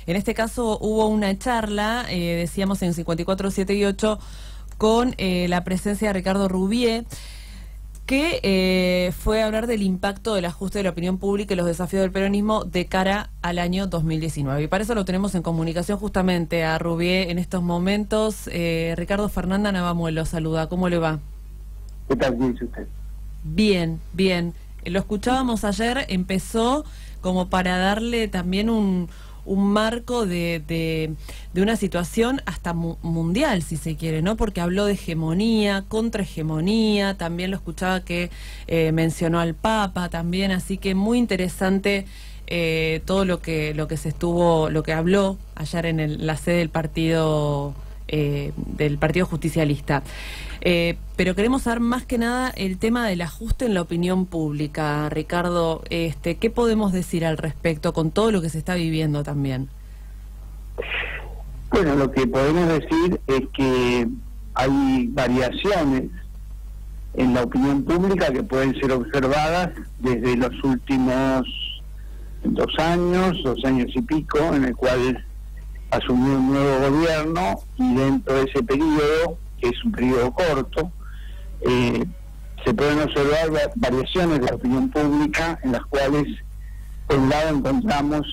En este caso hubo una charla, decíamos en 5478, con la presencia de Ricardo Rubié, que fue a hablar del impacto del ajuste de la opinión pública y los desafíos del peronismo de cara al año 2019. Y para eso lo tenemos en comunicación justamente a Rubié en estos momentos. Ricardo, Fernanda Navamuelo saluda. ¿Cómo le va? ¿Qué tal dice usted? Bien, bien. Lo escuchábamos ayer, empezó como para darle también un marco de una situación hasta mundial, si se quiere, ¿no? Porque habló de hegemonía, contrahegemonía, también lo escuchaba que mencionó al Papa también, así que muy interesante todo lo que habló ayer en la sede del Partido Justicialista. Pero queremos saber más que nada el tema del ajuste en la opinión pública, Ricardo. ¿Qué podemos decir al respecto con todo lo que se está viviendo también? Bueno, lo que podemos decir es que hay variaciones en la opinión pública que pueden ser observadas desde los últimos 2 años y pico, en el cual asumió un nuevo gobierno, y dentro de ese periodo, que es un periodo corto, se pueden observar variaciones de la opinión pública en las cuales, por un lado, encontramos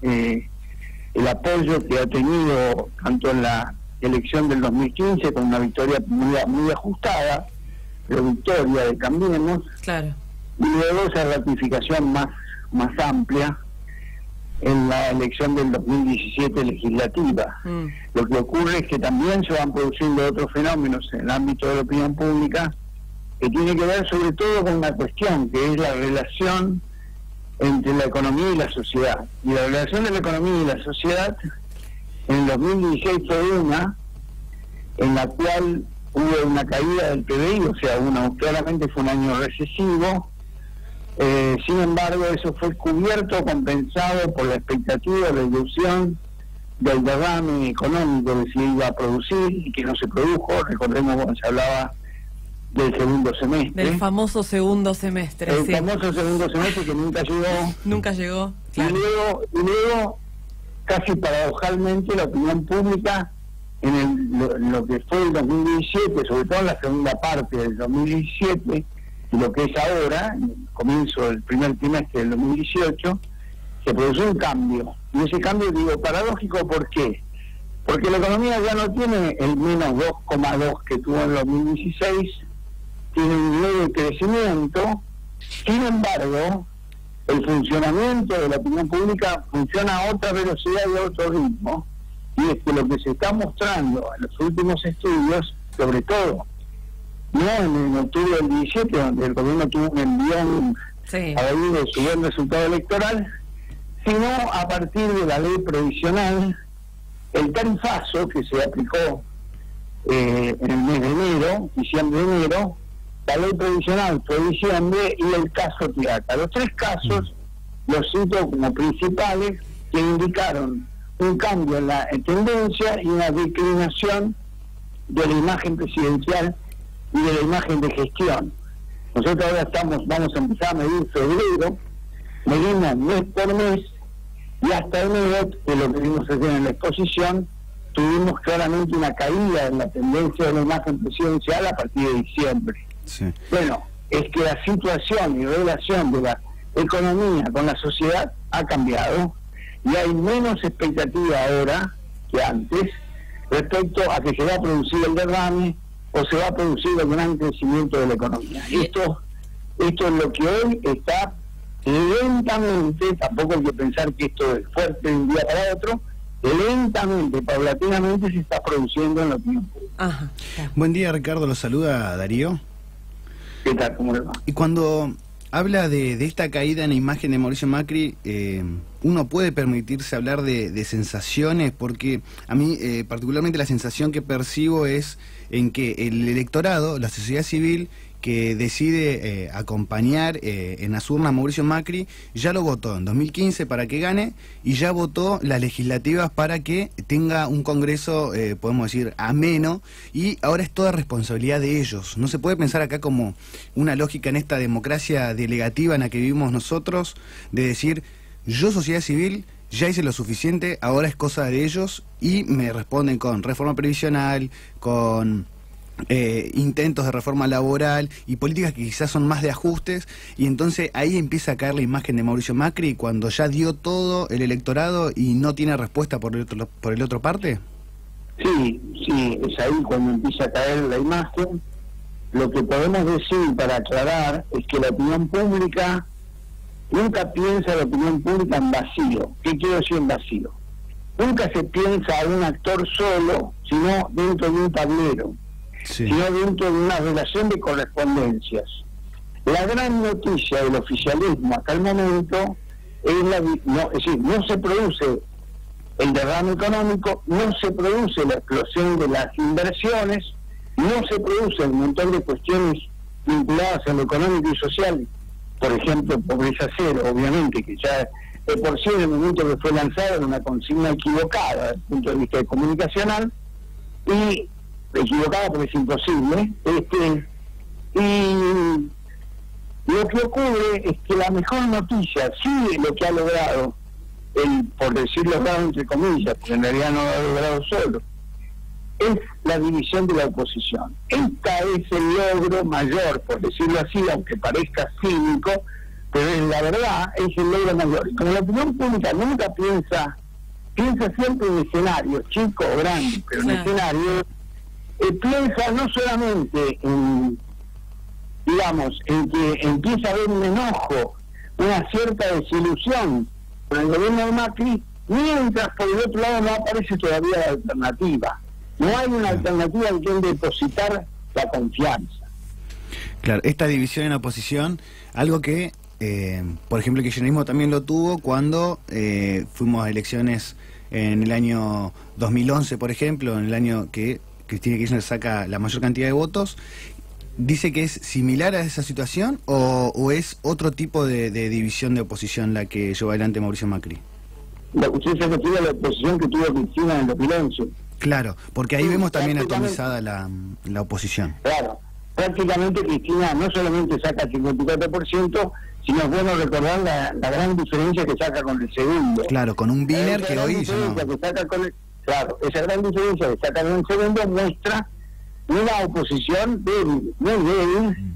el apoyo que ha tenido tanto en la elección del 2015 con una victoria muy ajustada, pero victoria de Cambiemos, claro, y luego esa ratificación más amplia en la elección del 2017 legislativa. Lo que ocurre es que también se van produciendo otros fenómenos en el ámbito de la opinión pública que tiene que ver sobre todo con una cuestión que es la relación entre la economía y la sociedad. Y la relación de la economía y la sociedad en el 2016 fue una en la cual hubo una caída del PBI, o sea, claramente fue un año recesivo. Sin embargo, eso fue cubierto, compensado por la expectativa de reducción del derrame económico que se iba a producir y que no se produjo. Recordemos cuando se hablaba del segundo semestre. Del famoso segundo semestre, el famoso segundo semestre que nunca llegó. Nunca llegó, claro. Y luego, casi paradojalmente, la opinión pública en lo que fue el 2017, sobre todo en la segunda parte del 2017, y lo que es ahora, comienzo del primer trimestre del 2018, se produjo un cambio. Y ese cambio, digo, paradójico, ¿por qué? Porque la economía ya no tiene el menos 2,2 que tuvo en el 2016, tiene un leve crecimiento. Sin embargo, el funcionamiento de la opinión pública funciona a otra velocidad y a otro ritmo, y es que lo que se está mostrando en los últimos estudios, sobre todo, no en octubre del 17, donde el gobierno tuvo un envión a raíz de su buen resultado electoral, sino a partir de la ley provisional, el tarifazo que se aplicó en el mes de enero, diciembre-enero, la ley provisional fue diciembre, y el caso Tiaca. Los 3 casos los cito como principales, que indicaron un cambio en la tendencia y una declinación de la imagen presidencial y de la imagen de gestión. Nosotros ahora vamos a empezar a medir febrero, medimos mes por mes, y hasta enero, que lo que vimos ayer en la exposición, tuvimos claramente una caída en la tendencia de la imagen presidencial a partir de diciembre. Sí. Bueno, es que la situación y relación de la economía con la sociedad ha cambiado, y hay menos expectativa ahora que antes respecto a que se va a producir el derrame o se va a producir el gran crecimiento de la economía. Esto es lo que hoy está lentamente, tampoco hay que pensar que esto es fuerte de un día para otro, lentamente, paulatinamente se está produciendo en la opinión pública. Ajá. Buen día, Ricardo, lo saluda Darío. ¿Qué tal? ¿Cómo le va? Y cuando habla de esta caída en la imagen de Mauricio Macri, uno puede permitirse hablar de sensaciones, porque a mí particularmente la sensación que percibo es en que el electorado, la sociedad civil que decide acompañar en las urnas a Mauricio Macri, ya lo votó en 2015 para que gane, y ya votó las legislativas para que tenga un Congreso, podemos decir, ameno, y ahora es toda responsabilidad de ellos. No se puede pensar acá como una lógica en esta democracia delegativa en la que vivimos nosotros, de decir, yo, sociedad civil, ya hice lo suficiente, ahora es cosa de ellos, y me responden con reforma previsional, con intentos de reforma laboral y políticas que quizás son más de ajustes, y entonces ahí empieza a caer la imagen de Mauricio Macri cuando ya dio todo el electorado y no tiene respuesta por el otro parte. Sí, es ahí cuando empieza a caer la imagen. Lo que podemos decir para aclarar es que la opinión pública nunca piensa la opinión pública en vacío. ¿Qué quiero decir en vacío? Nunca se piensa a un actor solo, sino dentro de un tablero, sino dentro de una relación de correspondencias. La gran noticia del oficialismo hasta el momento es no se produce el derrame económico, no se produce la explosión de las inversiones, no se produce un montón de cuestiones vinculadas a lo económico y social, por ejemplo, pobreza cero, obviamente, que ya de por sí en el momento que fue lanzada era una consigna equivocada desde el punto de vista comunicacional, y equivocada porque es imposible, y lo que ocurre es que la mejor noticia, sí, lo que ha logrado, por decirlo logrado entre comillas, porque en realidad no lo ha logrado solo, es la división de la oposición. Esta es el logro mayor, por decirlo así, aunque parezca cínico, pero en la verdad es el logro mayor. Y como la opinión pública nunca piensa siempre en escenarios, chicos o grandes, pero en escenarios, piensa no solamente en, digamos, en que empieza a haber un enojo, una cierta desilusión con el gobierno de Macri, mientras por el otro lado no aparece todavía la alternativa. No hay una alternativa en quien depositar la confianza. Claro, esta división en la oposición, algo que, por ejemplo, el kirchnerismo también lo tuvo cuando fuimos a elecciones en el año 2011, por ejemplo, en el año que Cristina Kirchner saca la mayor cantidad de votos. ¿Dice que es similar a esa situación o es otro tipo de división de oposición la que lleva adelante Mauricio Macri? Usted se refiere a la oposición que tuvo Cristina en 2011. Claro, porque ahí vemos también atomizada la oposición. Claro, prácticamente Cristina no solamente saca el 54%, sino es bueno recordar la gran diferencia que saca con el segundo. Claro, con un Wiener que hoy... Claro, esa gran diferencia que saca con el segundo muestra una oposición débil, muy débil,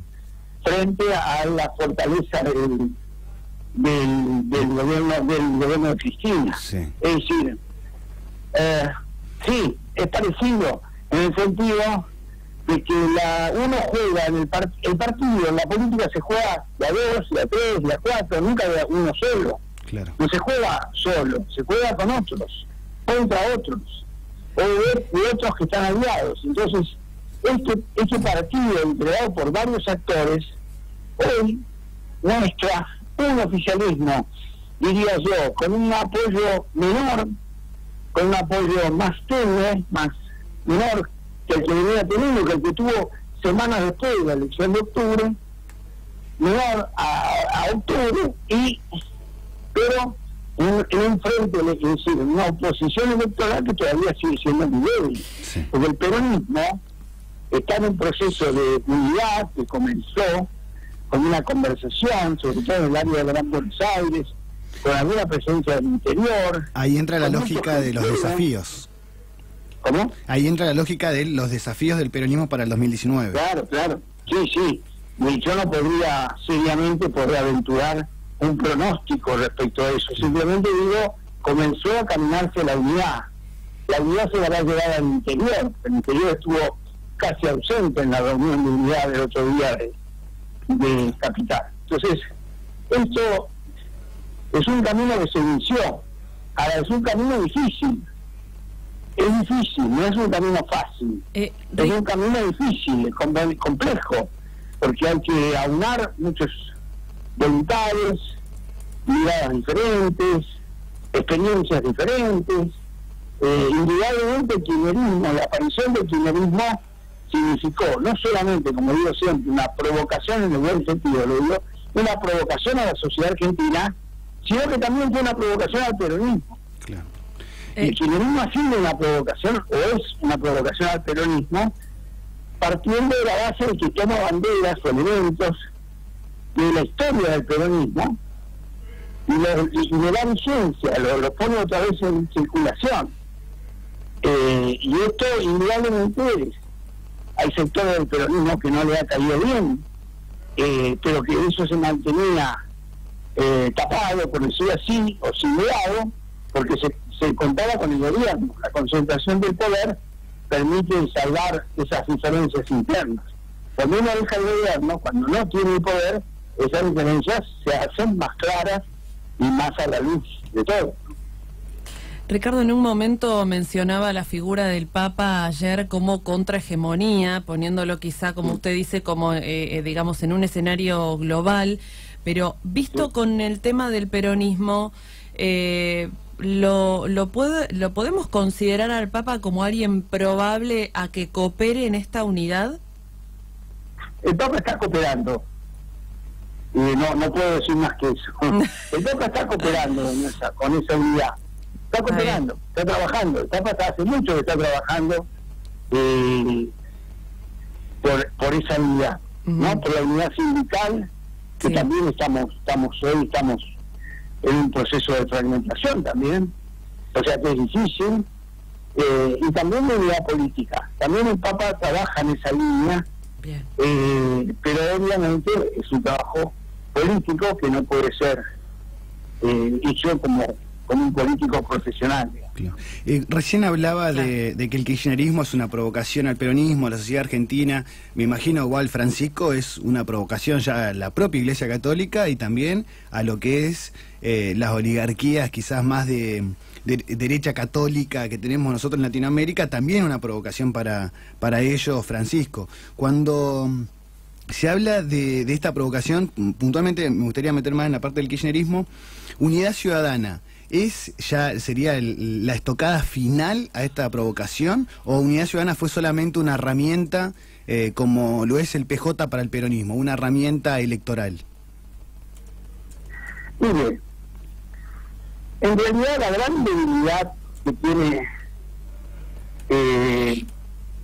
frente a la fortaleza del gobierno de Cristina. Sí. Es decir, sí, es parecido en el sentido de que uno juega en el partido, en la política se juega la 2, la 3, la 4, nunca de uno solo. Claro. No se juega solo, se juega con otros, contra otros, o de otros que están aliados. Entonces, este partido entregado por varios actores hoy muestra un oficialismo, diría yo, con un apoyo menor, con un apoyo más tenue, más menor que el que venía teniendo, que el que tuvo semanas después de la elección de octubre, menor a octubre, pero en un frente, es decir, en una oposición electoral que todavía sigue siendo muy débil, porque el peronismo está en un proceso de unidad que comenzó con una conversación, sobre todo en el área de la Gran Buenos Aires, con alguna presencia del interior. Ahí entra la lógica de los desafíos. ¿Cómo? Ahí entra la lógica de los desafíos del peronismo para el 2019. Claro, sí. Y yo no podría seriamente poder aventurar un pronóstico respecto a eso. Simplemente digo, comenzó a caminarse la unidad. La unidad se la va a llevar al interior. El interior estuvo casi ausente en la reunión de unidad del otro día de Capital. Entonces, esto es un camino que se inició. Ahora, es un camino difícil. Es difícil, no es un camino fácil. Es un camino difícil, complejo, porque hay que aunar muchos voluntades, miradas diferentes, experiencias diferentes. Indudablemente el kirchnerismo, la aparición del kirchnerismo significó no solamente, como digo siempre, una provocación en el buen sentido, lo digo, una provocación a la sociedad argentina, sino que también fue una provocación al peronismo. Claro. El kirchnerismo ha sido una provocación, o es una provocación al peronismo, partiendo de la base de que toma banderas o elementos de la historia del peronismo, y le da vigencia, lo pone otra vez en circulación. Y esto indudablemente hay sectores del peronismo que no le ha caído bien, pero que eso se mantenía tapado, por decir así, o simulado, porque se contaba con el gobierno. La concentración del poder permite salvar esas diferencias internas. Cuando uno deja el gobierno, cuando no tiene el poder, esas diferencias se hacen más claras y más a la luz de todo. Ricardo, en un momento mencionaba la figura del Papa ayer como contrahegemonía, poniéndolo quizá, como usted dice, como digamos en un escenario global, pero visto con el tema del peronismo, ¿lo podemos considerar al Papa como alguien probable a que coopere en esta unidad? El Papa está cooperando. No puedo decir más que eso. El Papa está cooperando con esa unidad. Está cooperando, está trabajando. El Papa hace mucho que está trabajando por esa unidad, ¿no? Por la unidad sindical, que también estamos en un proceso de fragmentación también, o sea que es difícil, y también de unidad política. También el Papa trabaja en esa línea, pero obviamente es un trabajo político que no puede ser hecho como un político profesional. Recién hablaba de que el kirchnerismo es una provocación al peronismo, a la sociedad argentina. Me imagino igual, Francisco, es una provocación ya a la propia Iglesia Católica y también a lo que es las oligarquías quizás más de derecha católica que tenemos nosotros en Latinoamérica, también una provocación para ellos, Francisco. Cuando se habla de esta provocación, puntualmente me gustaría meter más en la parte del kirchnerismo, Unidad Ciudadana, ¿sería la estocada final a esta provocación? ¿O Unidad Ciudadana fue solamente una herramienta como lo es el PJ para el peronismo, una herramienta electoral? Mire, en realidad la gran debilidad que tiene el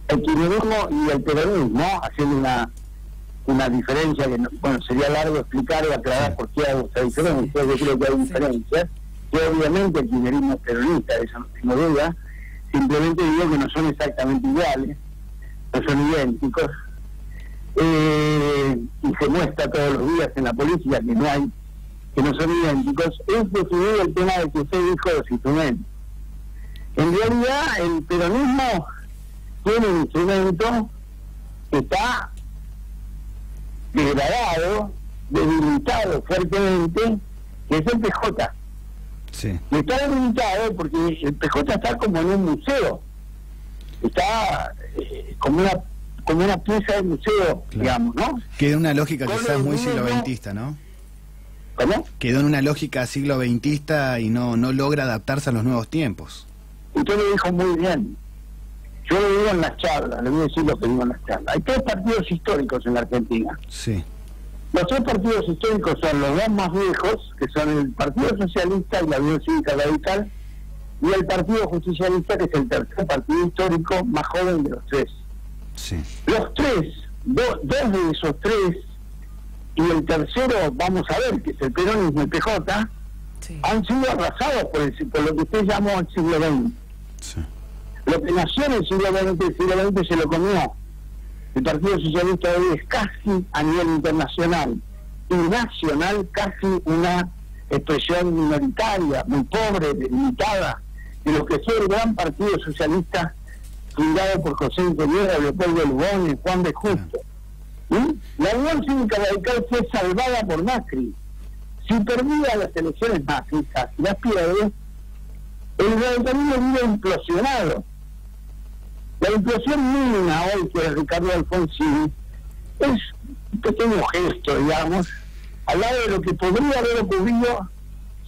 kirchnerismo y el peronismo, haciendo una diferencia que sería largo explicar o aclarar por qué hago esta diferencia. Yo creo que hay diferencias, que obviamente el kirchnerismo es peronista, eso no tengo duda. Simplemente digo que no son exactamente iguales, no son idénticos, y se muestra todos los días en la política que no son idénticos. Es definir el tema del que usted dijo de los instrumentos. En realidad el peronismo tiene un instrumento que está degradado, debilitado fuertemente, que es el PJ. Sí. Y está debilitado porque el PJ está como en un museo, está como una pieza del museo, digamos, ¿no? Quedó una lógica quizás muy siglo-XX, ¿no? ¿Cómo? Quedó en una lógica siglo-XX y no logra adaptarse a los nuevos tiempos. Usted lo dijo muy bien. Yo lo digo en las charlas, le voy a decir lo que digo en las charlas. Hay 3 partidos históricos en la Argentina. Sí. Los 3 partidos históricos son los 2 más viejos, que son el Partido Socialista y la Unión Cívica Radical, y el Partido Justicialista, que es el tercer partido histórico más joven de los 3. Sí. Los 3, dos de esos 3, y el tercero, vamos a ver, que es el peronismo y el PJ, han sido arrasados por lo que usted llamó el siglo XX. Sí. Lo que nació en el siglo XX se lo comió. El Partido Socialista hoy es casi a nivel internacional y nacional casi una expresión minoritaria, muy pobre, limitada, de lo que fue el gran Partido Socialista fundado por José Ingeniero, Leopoldo Lugones y Juan de Justo. ¿Sí? La Unión Cívica Radical fue salvada por Macri. Si perdía las elecciones Macri, casi las pierde, el radicalismo vive implosionado. La implosión mínima hoy que Ricardo Alfonsín es un pequeño gesto, digamos, al lado de lo que podría haber ocurrido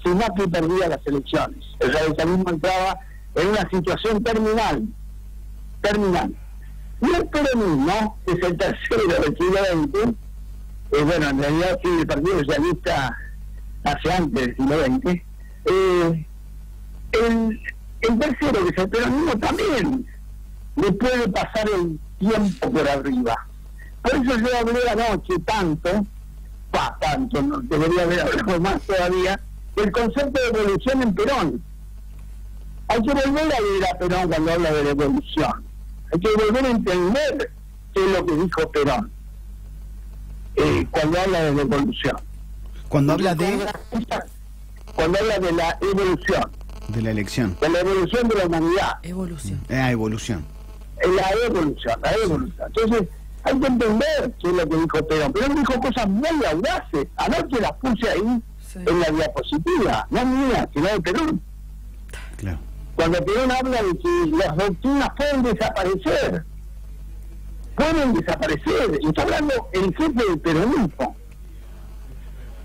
si Macri perdía las elecciones. El radicalismo entraba en una situación terminal. Y el peronismo, que es el tercero del siglo XX, bueno, en realidad sí, el Partido Socialista nace antes del siglo XX, el tercero, que es el peronismo, también le puede pasar el tiempo por arriba. Por eso yo hablé anoche tanto, no, debería haber hablado más todavía, el concepto de evolución en Perón. Hay que volver a leer a Perón cuando habla de la evolución. Hay que volver a entender qué es lo que dijo Perón cuando habla de la evolución. Cuando habla de la evolución. De la elección. De la evolución de la humanidad. Evolución. Evolución. La evolución. Entonces, hay que entender qué es lo que dijo Perón. Perón dijo cosas muy audaces. Anoche las puse ahí en la diapositiva. No mía, sino de Perón. Claro. Cuando Perón habla de que las doctrinas pueden desaparecer. Y está hablando el jefe del peronismo.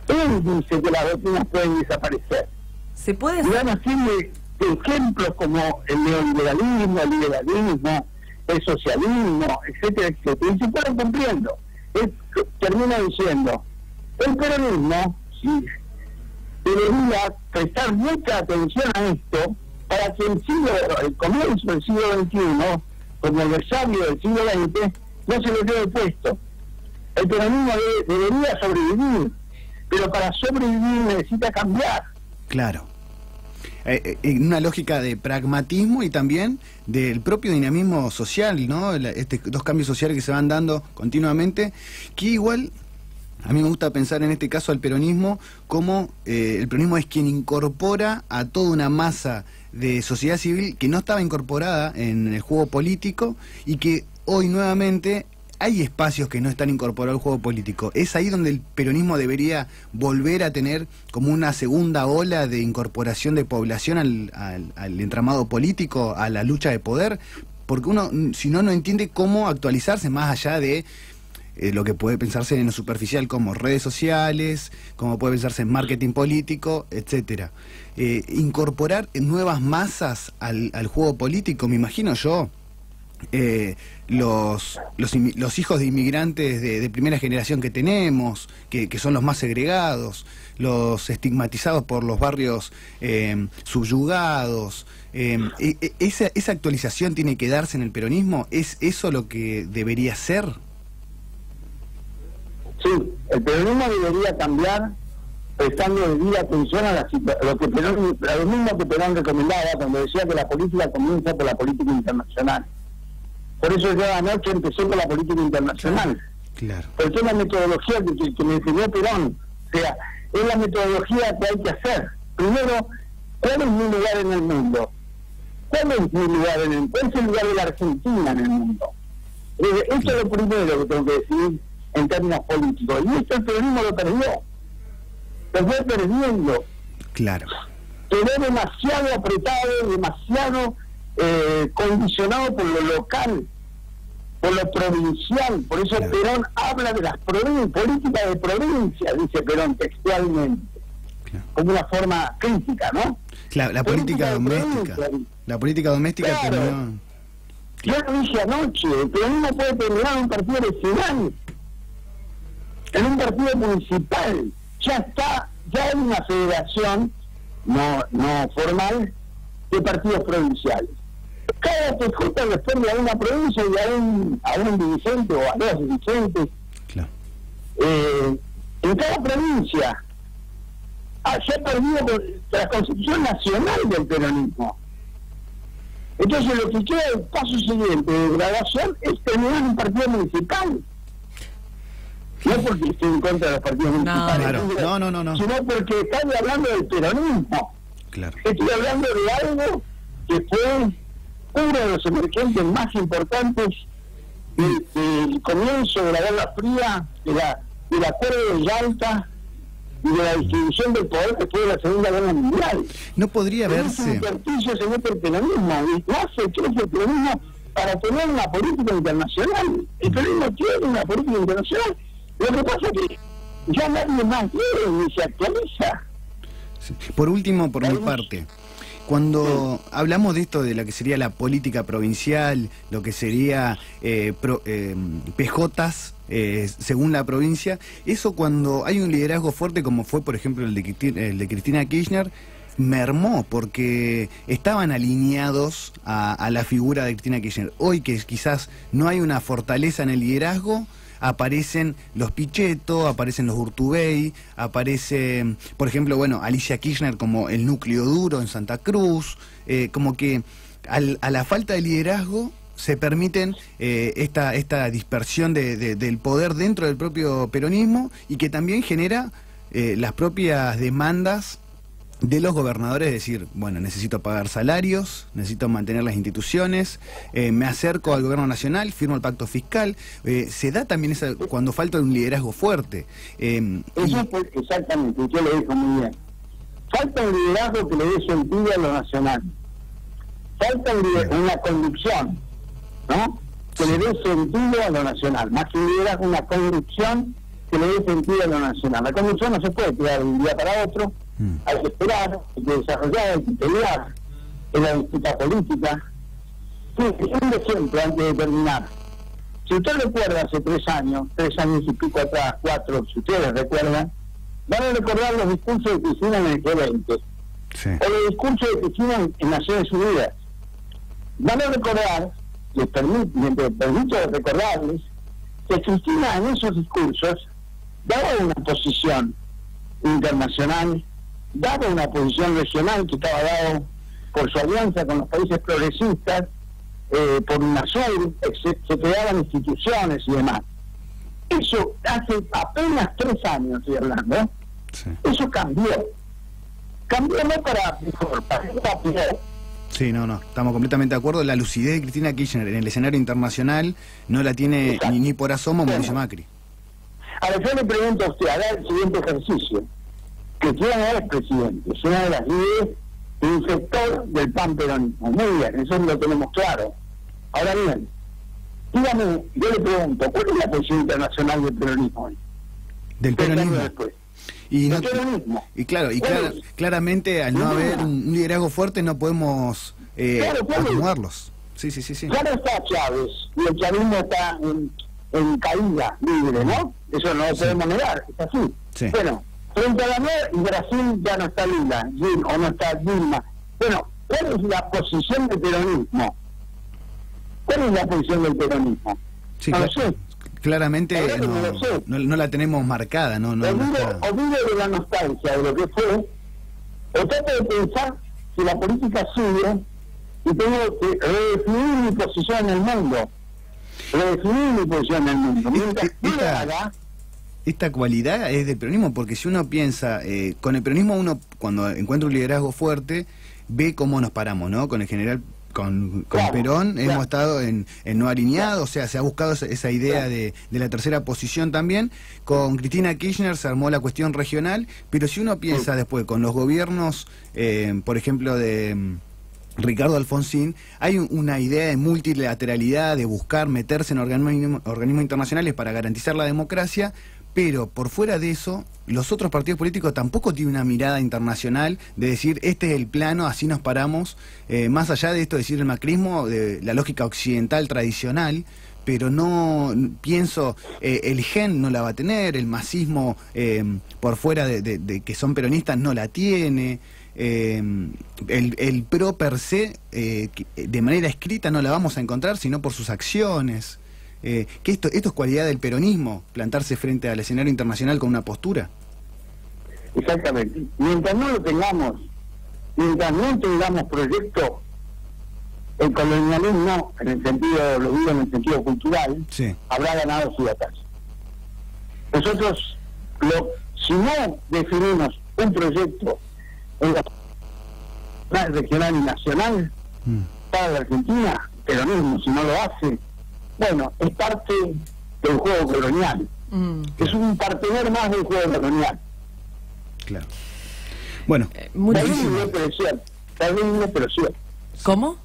Él dice que las doctrinas pueden desaparecer. ¿Se puede y van a hacerle ejemplos como el neoliberalismo, el liberalismo, el socialismo, etcétera, etcétera, y se fueron cumpliendo. Él termina diciendo, el peronismo debería prestar mucha atención a esto para que el comienzo del siglo XXI, como aniversario del siglo XX, no se le quede puesto. El peronismo debería sobrevivir, pero para sobrevivir necesita cambiar. Claro. En una lógica de pragmatismo y también del propio dinamismo social, ¿no? Dos cambios sociales que se van dando continuamente, que igual a mí me gusta pensar en este caso al peronismo como el peronismo es quien incorpora a toda una masa de sociedad civil que no estaba incorporada en el juego político y que hoy nuevamente hay espacios que no están incorporados al juego político. Es ahí donde el peronismo debería volver a tener como una segunda ola de incorporación de población al entramado político, a la lucha de poder, porque uno, si no, no entiende cómo actualizarse más allá de lo que puede pensarse en lo superficial como redes sociales, como puede pensarse en marketing político, etcétera. Incorporar nuevas masas al juego político, me imagino yo. Los hijos de inmigrantes de primera generación que tenemos, que son los más segregados, los estigmatizados por los barrios subyugados, esa actualización tiene que darse en el peronismo. ¿Es eso lo que debería ser? Sí, el peronismo debería cambiar prestando debida atención a lo mismo que Perón recomendaba cuando decía que la política comienza por la política internacional. Por eso yo anoche empecé con la política internacional. Claro. Porque es la metodología que me enseñó Perón. O sea, es la metodología que hay que hacer. Primero, ¿cuál es mi lugar en el mundo? ¿Cuál es el lugar de la Argentina en el mundo? Esto es lo primero que tengo que decir en términos políticos. Y esto el peronismo lo perdió. Lo fue perdiendo. Claro. Quedó demasiado apretado, demasiado condicionado por lo local, por lo provincial. Por eso claro. Perón habla de las políticas de provincia, dice Perón textualmente, claro. Como una forma crítica, ¿no? Claro, la política doméstica. La política doméstica claro. Terminó... Yo lo dije anoche, el peronismo puede terminar en un partido vecinal, en un partido municipal. Ya hay una federación no formal de partidos provinciales. Cada PJ responde a una provincia y a un dirigente o a dos dirigentes. Claro. En cada provincia se ha perdido la concepción nacional del peronismo. Entonces lo que queda el paso siguiente de degradación es terminar en un partido municipal. No porque esté en contra de los partidos municipales, claro. No. Sino porque estoy hablando del peronismo. Claro. Estoy hablando de algo que fue uno de los emergentes más importantes del comienzo de la Guerra Fría, del Acuerdo de Yalta y de la distribución del poder después de la Segunda Guerra Mundial. No podría verse. En ese ejercicio se mete el peronismo y crece el peronismo para tener una política internacional. El peronismo tiene una política internacional. Lo que pasa es que ya nadie más quiere ni se actualiza. Sí. Por último, por mi parte, cuando hablamos de esto de lo que sería la política provincial, lo que sería PJs según la provincia, eso cuando hay un liderazgo fuerte como fue por ejemplo el de Cristina Kirchner, mermó porque estaban alineados a la figura de Cristina Kirchner. Hoy que quizás no hay una fortaleza en el liderazgo, aparecen los Pichetto, aparecen los Urtubey, aparece, por ejemplo, bueno, Alicia Kirchner como el núcleo duro en Santa Cruz, como que a la falta de liderazgo se permiten esta dispersión del poder dentro del propio peronismo y que también genera las propias demandas de los gobernadores, es decir, bueno, necesito pagar salarios, necesito mantener las instituciones, me acerco al gobierno nacional, firmo el pacto fiscal, se da también cuando falta un liderazgo fuerte. Exactamente, usted lo dijo muy bien. Falta un liderazgo que le dé sentido a lo nacional. Falta una conducción, ¿no? Que le dé sentido a lo nacional. Más que un liderazgo, una conducción que le dé sentido a lo nacional. La conducción no se puede crear de un día para otro. Hay que esperar, hay que desarrollar, hay que pelear en la disputa política. Sí, un ejemplo antes de terminar. Si usted recuerda hace 3 años y pico atrás, 4, si ustedes recuerdan, van a recordar los discursos de Cristina en el G20, sí, o los discursos de Cristina en Naciones Unidas. Van a recordar, me permito recordarles, que Cristina en esos discursos daba una posición internacional, daba una posición regional que estaba dado por su alianza con los países progresistas, por UNASUR, se creaban instituciones y demás. Eso hace apenas 3 años, estoy hablando, sí. Eso cambió. Cambió no para mejor, para peor. Sí, no, estamos completamente de acuerdo. La lucidez de Cristina Kirchner en el escenario internacional no la tiene ni por asomo Mauricio Macri. Ahora yo le pregunto a usted, haga el siguiente ejercicio. Cristina no es presidente, es una de las líderes de un sector del panperonismo. Muy bien, eso lo tenemos claro. Ahora bien, dígame, yo le pregunto, ¿cuál es la posición internacional del peronismo hoy? Del peronismo. Y claro, claramente al no haber un liderazgo fuerte no podemos acomodarlos. Sí. Claro está Chávez, y el chavismo está en caída libre, ¿no? Eso no lo podemos negar, es así. Sí. Bueno, frente a la nueva, Brasil ya no está Lula, o no está Dilma. Bueno, ¿cuál es la posición del peronismo? ¿Cuál es la posición del peronismo? Sí, no lo sé. Claramente no la tenemos marcada, no olvide de la nostalgia de lo que fue, o trate de pensar que la política sigue y tengo que redefinir mi posición en el mundo. Mientras no haga, esta cualidad es del peronismo, porque si uno piensa, con el peronismo uno cuando encuentra un liderazgo fuerte ve cómo nos paramos, ¿no? Con el general, con Perón hemos estado en no alineado, o sea, se ha buscado esa idea de la tercera posición también. Con Cristina Kirchner se armó la cuestión regional, pero si uno piensa después con los gobiernos, por ejemplo de Ricardo Alfonsín, hay una idea de multilateralidad, de buscar meterse en organismos internacionales para garantizar la democracia. Pero por fuera de eso, los otros partidos políticos tampoco tienen una mirada internacional de decir, este es el plano, así nos paramos, más allá de esto decir el macrismo, de la lógica occidental tradicional, pero no pienso, el GEN no la va a tener, el masismo por fuera de que son peronistas no la tiene, el PRO per se, de manera escrita no la vamos a encontrar, sino por sus acciones. Que esto es cualidad del peronismo, plantarse frente al escenario internacional con una postura. Exactamente. Mientras no lo tengamos, mientras no tengamos proyectos, el colonialismo, en el sentido, lo digo en el sentido cultural, sí, habrá ganado su batalla. Nosotros, si no definimos un proyecto en la regional y nacional para la Argentina, el peronismo, si no lo hace, bueno, es parte del juego colonial. Es un partener más del juego colonial. Claro. Bueno, terrible, pero cierto. Terrible, pero cierto. ¿Cómo?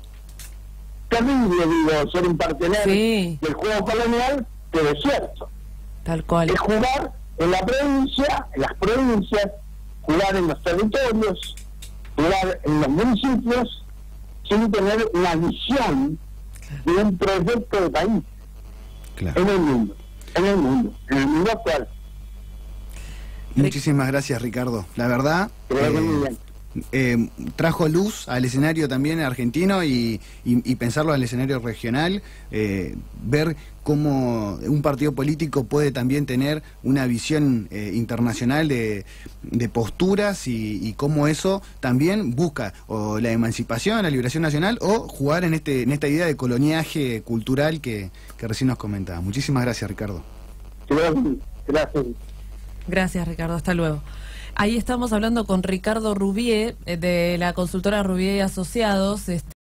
Terrible, digo, ser un partener del juego colonial, pero es cierto. Tal cual. Es jugar en la provincia, en las provincias, jugar en los territorios, jugar en los municipios, sin tener una visión de un proyecto de país. Claro. En el mundo actual. Muchísimas gracias, Ricardo. La verdad, trajo luz al escenario también argentino y pensarlo al escenario regional, ver cómo un partido político puede también tener una visión internacional de posturas y cómo eso también busca o la emancipación, la liberación nacional o jugar en esta idea de coloniaje cultural que recién nos comentaba. Muchísimas gracias, Ricardo. Gracias. Gracias, Ricardo. Hasta luego. Ahí estamos hablando con Ricardo Rubié, de la consultora Rubié y Asociados.